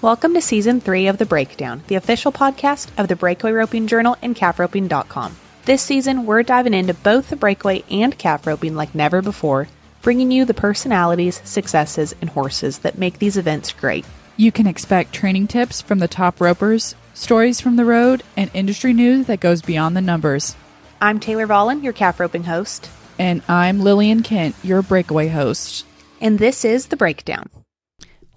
Welcome to Season 3 of The Breakdown, the official podcast of the Breakaway Roping Journal and calfroping.com. This season, we're diving into both the breakaway and calf roping like never before, bringing you the personalities, successes, and horses that make these events great. You can expect training tips from the top ropers, stories from the road, and industry news that goes beyond the numbers. I'm Taylor Vollen, your calf roping host. And I'm Lillian Kent, your breakaway host. And this is The Breakdown.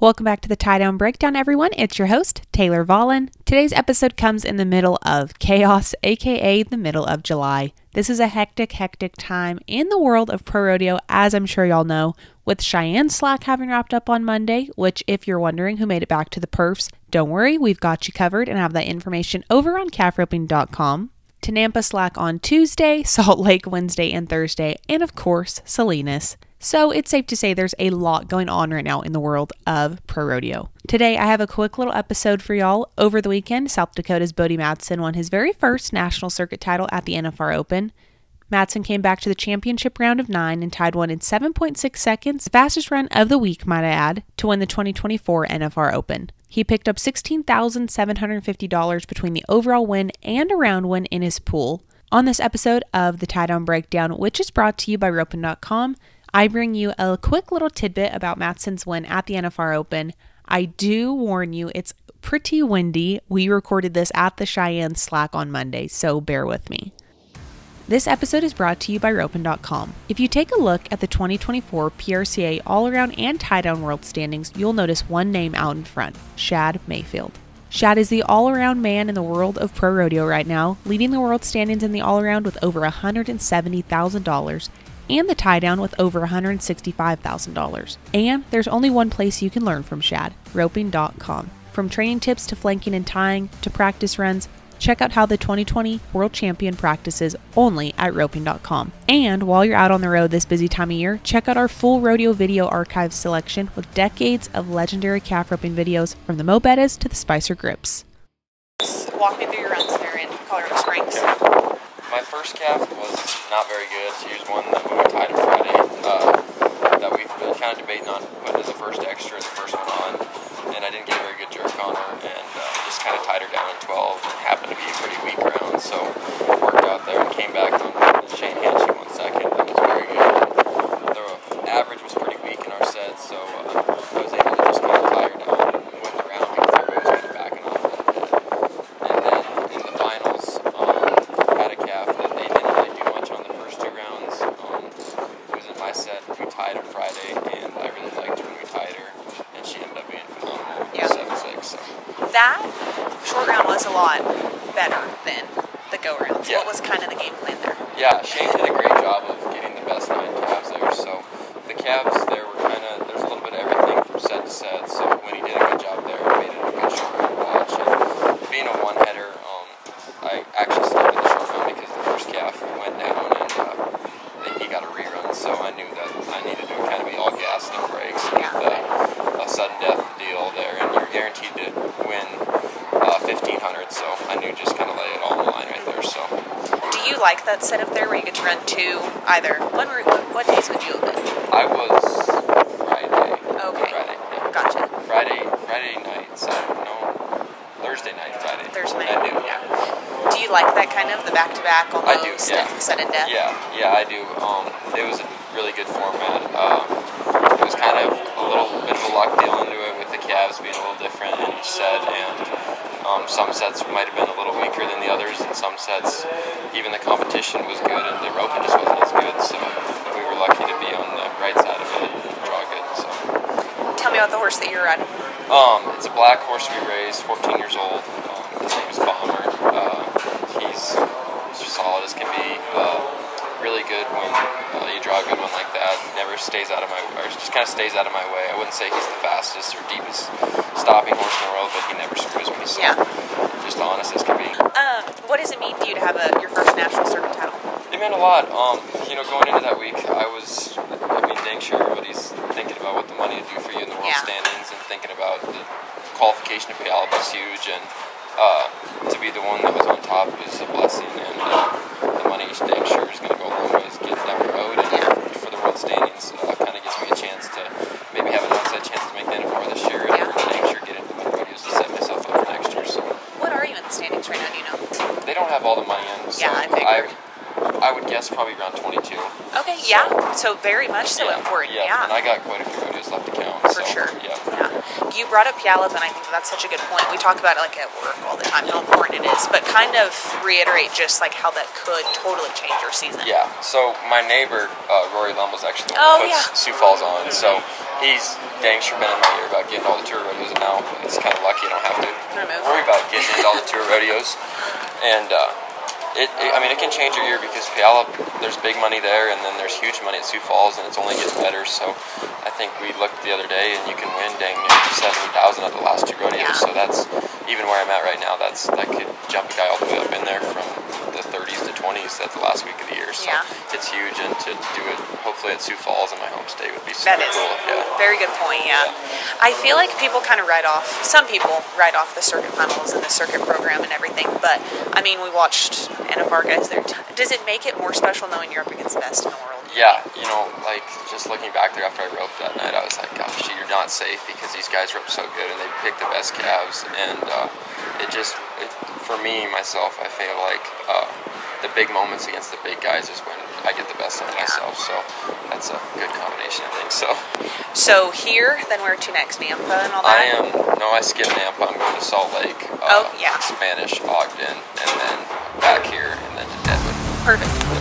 Welcome back to the Tie Down Breakdown, everyone. It's your host, Taylor Vollen. Today's episode comes in the middle of chaos, aka the middle of July. This is a hectic time in the world of pro rodeo, as I'm sure y'all know, with Cheyenne Slack having wrapped up on Monday, which if you're wondering who made it back to the perfs, don't worry, we've got you covered and have that information over on calfroping.com. Tenampa Slack on Tuesday, Salt Lake Wednesday and Thursday, and of course, Salinas. So it's safe to say there's a lot going on right now in the world of pro rodeo. Today, I have a quick little episode for y'all. Over the weekend, South Dakota's Bodie Mattson won his very first national circuit title at the NFR Open. Mattson came back to the championship round of 9 and tied one in 7.6 seconds, the fastest run of the week, might I add, to win the 2024 NFR Open. He picked up $16,750 between the overall win and a round win in his pool. On this episode of the Tie Down Breakdown, which is brought to you by roping.com, I bring you a quick little tidbit about Mattson's win at the NFR Open. I do warn you, it's pretty windy. We recorded this at the Cheyenne Slack on Monday, so bear with me. This episode is brought to you by roping.com. If you take a look at the 2024 PRCA all-around and tie-down world standings, you'll notice one name out in front, Shad Mayfield. Shad is the all-around man in the world of pro rodeo right now, leading the world standings in the all-around with over $170,000 and the tie-down with over $165,000. And there's only one place you can learn from Shad, roping.com. From training tips to flanking and tying to practice runs, check out how the 2020 world champion practices only at roping.com. And while you're out on the road this busy time of year, check out our full rodeo video archive selection with decades of legendary calf roping videos from the Mo Bettas to the Spicer Grips. Walk me through your runs there in Colorado Springs. My first calf was not very good. She was one that when we tied on Friday that we were kind of debating on putting as the first extra, the first one on, and I didn't get a very good jerk on her, and just kind of tied her down at 12. It happened to be a pretty weak round, so worked out there and came back on the chain hand. She won second. That was very good. The average was pretty weak in our set, so I was able to just kind of tie her down and win the round because everybody was kind of backing off a little bit. And then in the finals, had a calf that they didn't really do much on the first two rounds. It was in my set. We tied on Friday, and I really liked her when we tied her, and she ended up being phenomenal. Yeah. 7-6. So. That short round was a lot better than the go rounds. Yeah. What was kind of the game plan there? Yeah, Shane did a great job of getting the best 9 calves there. So the calves there were there's a little bit of everything from set to set. So when he did a good job there, it made it a good short round watch. And being a one-header, I actually stayed in the short round because the first calf went down and he got a rerun. So I knew that I needed to kind of be all gas, no brakes, with a sudden death deal there. And you're guaranteed to win 1,500. So I knew just kind of lay it all on the line right there. So. Do you like that setup there where you get to run two either? What days would you have been? I was Friday. Okay. Friday. Yeah. Gotcha. Friday night. Thursday night. Friday. Thursday I night. do. Yeah. Do you like that kind of the back-to-back almost? I do. Yeah. Sudden death. Yeah, I do. It was a really good format. It was kind of a little bit of a luck deal into it with the calves being a little different in each set, and some sets might have been a little weaker than the others, and some sets even the competition was good and the roping just wasn't as good, so we were lucky to be on the right side of it and draw good. So. Tell me about the horse that you're riding. It's a black horse we raised, 14 years old. His name is Bomber. He's solid as can be. Really good when you draw a good one like that. Never stays out of my way, or just kind of stays out of my way. I wouldn't say he's the fastest or deepest stopping horse in the world, but he never screws me. So just honest as can be. What does it mean to you to have your first national circuit title? It meant a lot. Going into that week, dang sure everybody's thinking about what the money would do for you in the world standings and thinking about the qualification to Puyallup was huge, and to be the one that was on top is a blessing, and the money dang sure is going to go a long ways getting down the road, and for the world standings, kind of gives me a chance to maybe have an outside chance to make the NFR this year, and dang sure get into the rodeos have all the money in. So Yeah, I figured. I would guess probably around 22. Okay, yeah. So very much so important. Yeah. And I got quite a few rodeos left to count. For sure. Yeah. You brought up Puyallup, and I think that's such a good point. We talk about it like at work all the time, how important it is, but kind of reiterate just like how that could totally change your season. Yeah. So my neighbor, Rory Lum, was actually the one that puts Sioux Falls on. So he's dang sure been in my ear about getting all the tour rodeos, and now it's kind of lucky I don't have to worry about getting into all the tour rodeos. And it can change your year because Puyallup, there's big money there, and then there's huge money at Sioux Falls, and it's only getting better. So I think we looked the other day, and you can win dang near 70,000 at the last two rodeos. Yeah. So that's even where I'm at right now. That could jump a guy all the way up in there from the 30s to 20s at the last week of the year. So it's huge, and to do it hopefully at Sioux Falls in my home state would be super cool. Yeah. Very good point. Yeah. I feel like some people write off the circuit funnels and the circuit program and everything, but I mean, we watched NFR guys there. Does it make it more special knowing you're up against the best in the world? Yeah, like just looking back there after I roped that night, I was like, gosh, you're not safe because these guys rope so good and they pick the best calves. And for me, myself, I feel like the big moments against the big guys is when I get the best of myself. So that's a good combination, I think. So here, then where to next? Nampa and all that? I skipped Nampa. I'm going to Salt Lake, Spanish, Ogden, and then back here, and then to Deadwood. Perfect.